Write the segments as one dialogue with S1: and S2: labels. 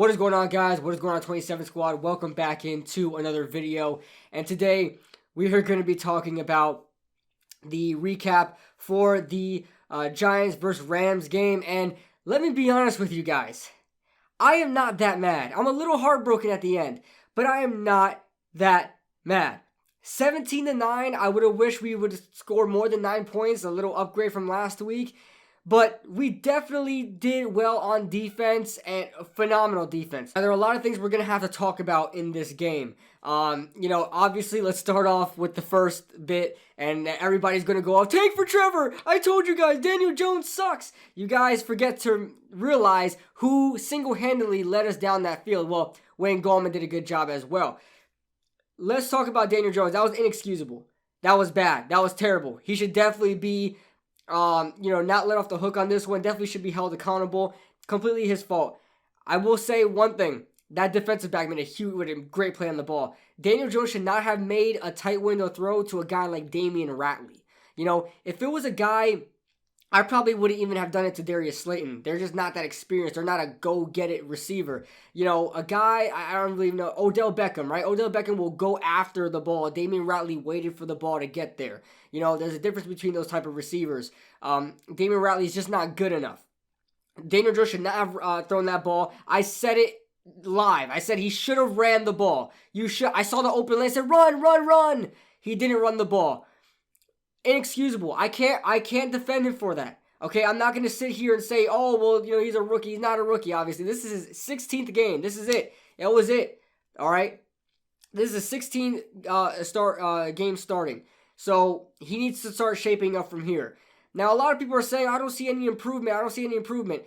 S1: What is going on, guys? What is going on, 27 Squad? Welcome back into another video. And today we are going to be talking about the recap for the Giants versus Rams game. And let me be honest with you guys. I am not that mad. I'm a little heartbroken at the end, but I am not that mad. 17-9, I would have wished we would score more than 9 points, a little upgrade from last week. But we definitely did well on defense, and phenomenal defense. Now, there are a lot of things we're going to have to talk about in this game. Obviously, let's start off with the first bit, and everybody's going to go off, "Tank for Trevor! I told you guys, Daniel Jones sucks!" You guys forget to realize who single-handedly led us down that field. Well, Wayne Gallman did a good job as well. Let's talk about Daniel Jones. That was inexcusable. That was bad. That was terrible. He should definitely be not let off the hook on this one. Definitely should be held accountable. Completely his fault. I will say one thing. That defensive back made a great play on the ball. Daniel Jones should not have made a tight window throw to a guy like Damian Ratley. If it was a guy, I probably wouldn't even have done it to Darius Slayton. They're just not that experienced. They're not a go-get-it receiver. A guy, I don't really know, Odell Beckham, right? Odell Beckham will go after the ball. Damian Ratley waited for the ball to get there. There's a difference between those type of receivers. Damian Ratley is just not good enough. Daniel Jones should not have thrown that ball. I said it live. I said he should have ran the ball. I saw the open lane. I said, run, run, run. He didn't run the ball. Inexcusable. I can't defend him for that. Okay, I'm not going to sit here and say, oh, well, he's a rookie. He's not a rookie, obviously. This is his 16th game. This is it. That was it. All right? This is a 16th game starting. So he needs to start shaping up from here. Now, a lot of people are saying, I don't see any improvement. I don't see any improvement.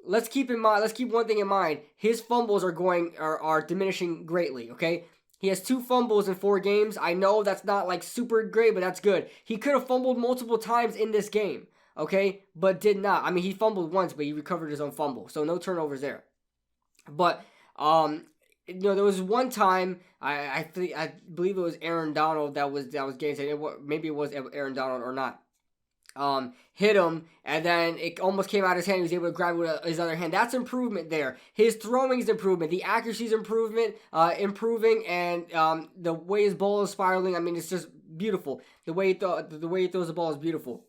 S1: Let's keep one thing in mind. His fumbles are diminishing greatly, okay? He has 2 fumbles in 4 games. I know that's not like super great, but that's good. He could have fumbled multiple times in this game, okay? But did not. I mean, he fumbled once, but he recovered his own fumble. So no turnovers there. But there was one time I believe it was Aaron Donald that was getting said. Maybe it was Aaron Donald or not. Hit him, and then it almost came out of his hand. He was able to grab it with his other hand. That's improvement there. His throwing is improvement. The accuracy is improving, and the way his ball is spiraling. I mean, it's just beautiful. The way he throws the ball is beautiful.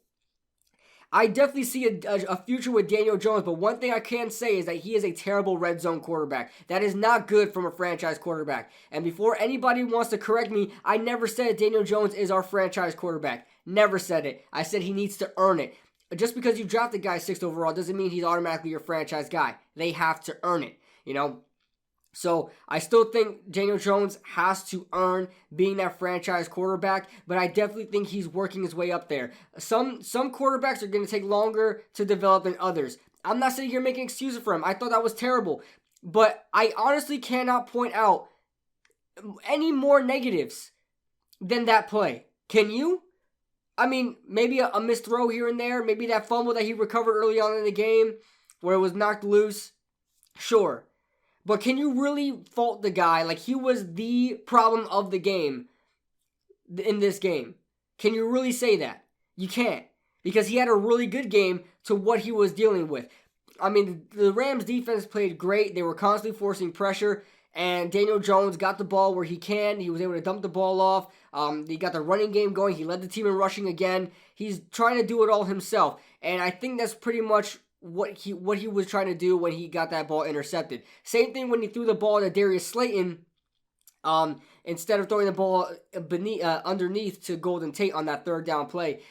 S1: I definitely see a future with Daniel Jones, but one thing I can say is that he is a terrible red zone quarterback. That is not good from a franchise quarterback. And before anybody wants to correct me, I never said Daniel Jones is our franchise quarterback. Never said it. I said he needs to earn it. Just because you draft a guy 6th overall doesn't mean he's automatically your franchise guy. They have to earn it, So I still think Daniel Jones has to earn being that franchise quarterback, but I definitely think he's working his way up there. Some quarterbacks are going to take longer to develop than others. I'm not sitting here making excuses for him. I thought that was terrible, but I honestly cannot point out any more negatives than that play. Can you? I mean, maybe a missed throw here and there, maybe that fumble that he recovered early on in the game where it was knocked loose. Sure. But can you really fault the guy like he was the problem of the game in this game? Can you really say that? You can't. Because he had a really good game to what he was dealing with. I mean, the Rams defense played great. They were constantly forcing pressure. And Daniel Jones got the ball where he can. He was able to dump the ball off. He got the running game going. He led the team in rushing again. He's trying to do it all himself. And I think that's pretty much what he was trying to do when he got that ball intercepted. Same thing when he threw the ball to Darius Slayton, instead of throwing the ball underneath to Golden Tate on that 3rd down play.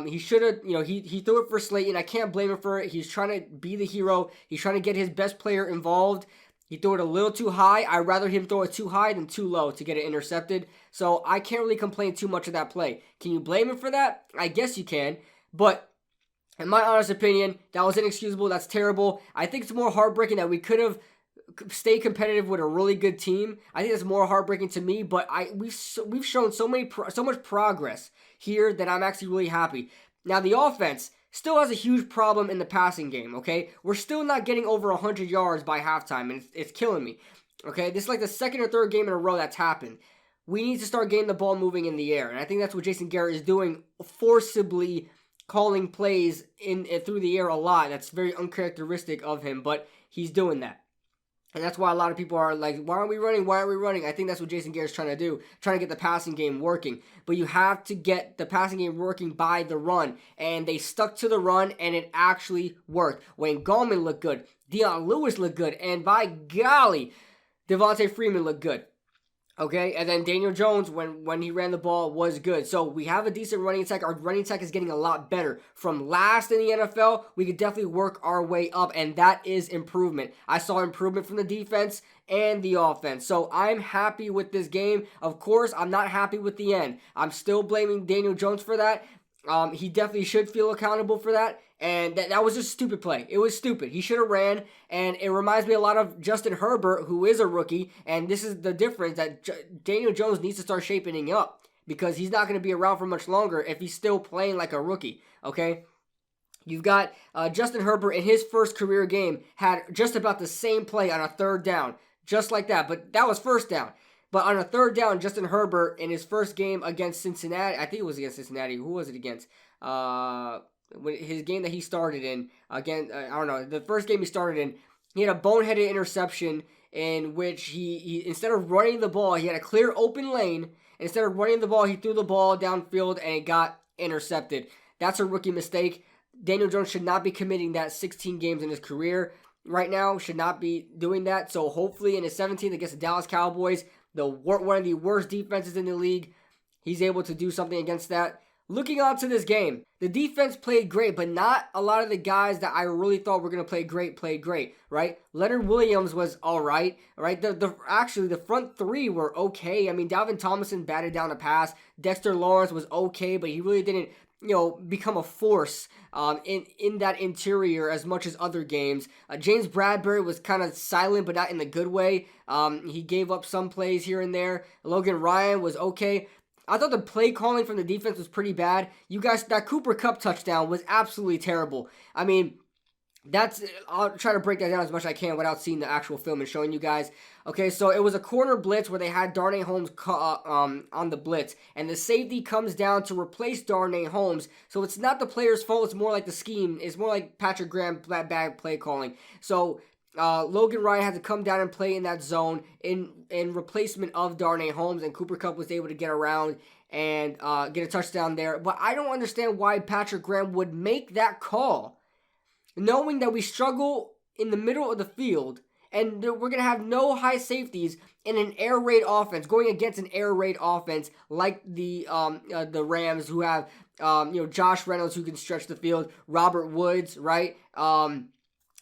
S1: He should have, he threw it for Slayton. I can't blame him for it. He's trying to be the hero. He's trying to get his best player involved. He threw it a little too high. I'd rather him throw it too high than too low to get it intercepted. So I can't really complain too much of that play. Can you blame him for that? I guess you can. But in my honest opinion, that was inexcusable. That's terrible. I think it's more heartbreaking that we could have stayed competitive with a really good team. I think that's more heartbreaking to me. But we've shown so much progress here that I'm actually really happy. Now the offense still has a huge problem in the passing game, okay? We're still not getting over 100 yards by halftime, and it's killing me, okay? This is like the 2nd or 3rd game in a row that's happened. We need to start getting the ball moving in the air, and I think that's what Jason Garrett is doing, forcibly calling plays through the air a lot. That's very uncharacteristic of him, but he's doing that. And that's why a lot of people are like, why aren't we running? Why aren't we running? I think that's what Jason Garrett's trying to do, trying to get the passing game working. But you have to get the passing game working by the run. And they stuck to the run, and it actually worked. Wayne Gallman looked good. Dion Lewis looked good. And by golly, Devontae Freeman looked good. Okay, and then Daniel Jones, when he ran the ball, was good. So we have a decent running attack. Our running attack is getting a lot better. From last in the NFL, we could definitely work our way up, and that is improvement. I saw improvement from the defense and the offense. So I'm happy with this game. Of course, I'm not happy with the end. I'm still blaming Daniel Jones for that. He definitely should feel accountable for that. And that was just a stupid play. It was stupid. He should have ran. And it reminds me a lot of Justin Herbert, who is a rookie. And this is the difference, that Daniel Jones needs to start shaping up, because he's not going to be around for much longer if he's still playing like a rookie. Okay? You've got Justin Herbert in his first career game had just about the same play on a third down. Just like that. But that was first down. But on a third down, Justin Herbert in his first game against Cincinnati, I think it was against Cincinnati. Who was it against? His game that he started in, again, I don't know, the first game he started in, he had a boneheaded interception in which he instead of running the ball, he had a clear open lane. Instead of running the ball, he threw the ball downfield and it got intercepted. That's a rookie mistake. Daniel Jones should not be committing that 16 games in his career right now, should not be doing that. So hopefully in his 17th against the Dallas Cowboys, one of the worst defenses in the league, he's able to do something against that. Looking on to this game, the defense played great, but not a lot of the guys that I really thought were going to play great played great, right? Leonard Williams was all right, right? Actually, the front three were okay. I mean, Dalvin Tomlinson batted down a pass. Dexter Lawrence was okay, but he really didn't, become a force in that interior as much as other games. James Bradbury was kind of silent, but not in the good way. He gave up some plays here and there. Logan Ryan was okay. I thought the play calling from the defense was pretty bad. You guys, that Cooper Kupp touchdown was absolutely terrible. I mean, I'll try to break that down as much as I can without seeing the actual film and showing you guys. Okay, so it was a corner blitz where they had Darnay Holmes on the blitz, and the safety comes down to replace Darnay Holmes. So it's not the player's fault. It's more like the scheme. It's more like Patrick Graham bad play calling. So Logan Ryan had to come down and play in that zone in replacement of Darnay Holmes, and Cooper Kupp was able to get around and get a touchdown there. But I don't understand why Patrick Graham would make that call, knowing that we struggle in the middle of the field and we're going to have no high safeties in an air raid offense, going against an air raid offense like the Rams, who have Josh Reynolds, who can stretch the field, Robert Woods, right?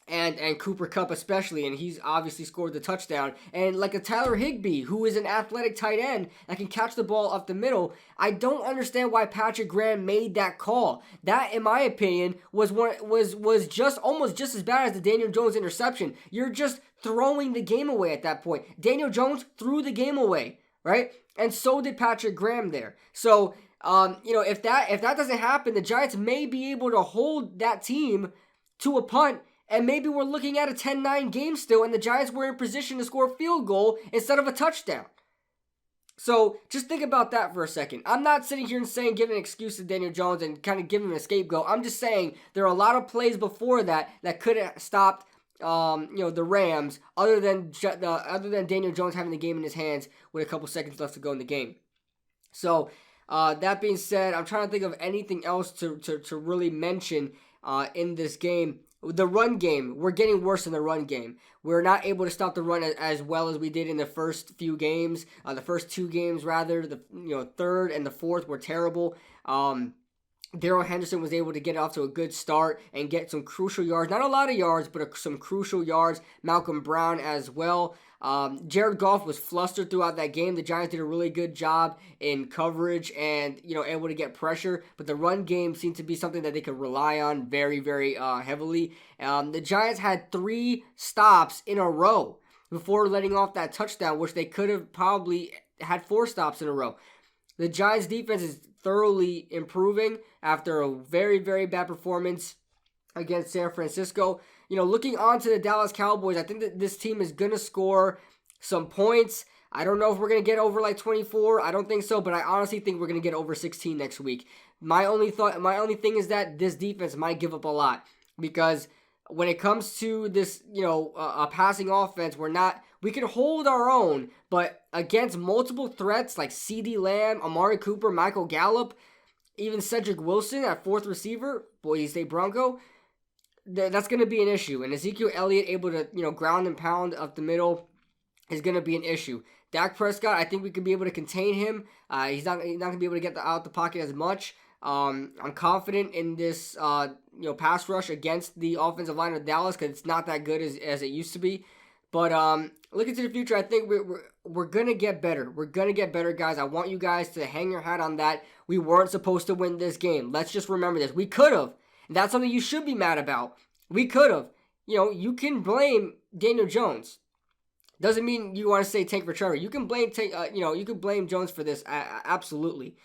S1: And Cooper Kupp especially, and he's obviously scored the touchdown. And like a Tyler Higbee, who is an athletic tight end that can catch the ball up the middle. I don't understand why Patrick Graham made that call. That, in my opinion, was just almost just as bad as the Daniel Jones interception. You're just throwing the game away at that point. Daniel Jones threw the game away, right? And so did Patrick Graham there. So, if that doesn't happen, the Giants may be able to hold that team to a punt. And maybe we're looking at a 10-9 game still, and the Giants were in position to score a field goal instead of a touchdown. So just think about that for a second. I'm not sitting here and saying giving an excuse to Daniel Jones and kind of giving him a scapegoat. I'm just saying there are a lot of plays before that could have stopped the Rams, other than Daniel Jones having the game in his hands with a couple seconds left to go in the game. So that being said, I'm trying to think of anything else to really mention in this game. The run game, we're getting worse in the run game. We're not able to stop the run as well as we did in the first few games. The first two games, rather. The third and the fourth were terrible. Darrell Henderson was able to get off to a good start and get some crucial yards. Not a lot of yards, but some crucial yards. Malcolm Brown as well. Jared Goff was flustered throughout that game. The Giants did a really good job in coverage and, able to get pressure. But the run game seemed to be something that they could rely on very, very heavily. The Giants had 3 stops in a row before letting off that touchdown, which they could have probably had 4 stops in a row. The Giants' defense is thoroughly improving after a very, very bad performance against San Francisco. Looking on to the Dallas Cowboys, I think that this team is going to score some points. I don't know if we're going to get over like 24. I don't think so, but I honestly think we're going to get over 16 next week. My only thing is that this defense might give up a lot because when it comes to this, a passing offense, we can hold our own, but against multiple threats like CeeDee Lamb, Amari Cooper, Michael Gallup, even Cedric Wilson at fourth receiver, Boise State Bronco, that's going to be an issue. And Ezekiel Elliott able to, ground and pound up the middle is going to be an issue. Dak Prescott, I think we could be able to contain him. He's not going to be able to get out the pocket as much. I'm confident in this, pass rush against the offensive line of Dallas because it's not that good as it used to be. But looking to the future, I think we're going to get better. We're going to get better, guys. I want you guys to hang your hat on that. We weren't supposed to win this game. Let's just remember this. We could have. And that's something you should be mad about. We could have. You can blame Daniel Jones. Doesn't mean you want to say tank for Trevor. You can blame you can blame Jones for this, absolutely.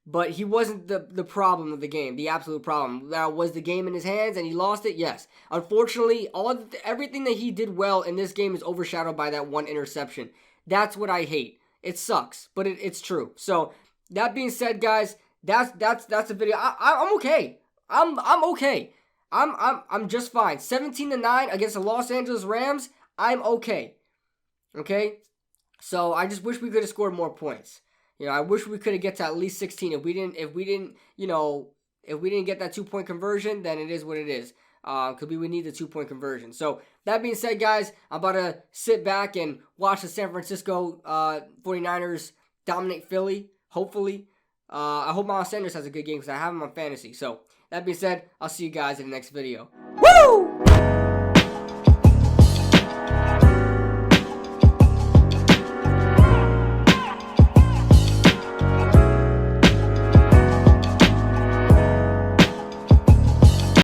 S1: But he wasn't the problem of the game, the absolute problem. Now, was the game in his hands and he lost it? Yes. Unfortunately, everything that he did well in this game is overshadowed by that one interception. That's what I hate. It sucks, but it's true. So that being said, guys, that's the video. I'm okay. I'm okay. I'm just fine. 17-9 against the Los Angeles Rams. I'm okay. Okay? So I just wish we could have scored more points. I wish we could have get to at least 16. If we didn't get that 2-point conversion, then it is what it is. Because we would need the 2-point conversion. So that being said, guys, I'm about to sit back and watch the San Francisco 49ers dominate Philly, hopefully. I hope Miles Sanders has a good game because I have him on fantasy. So that being said, I'll see you guys in the next video.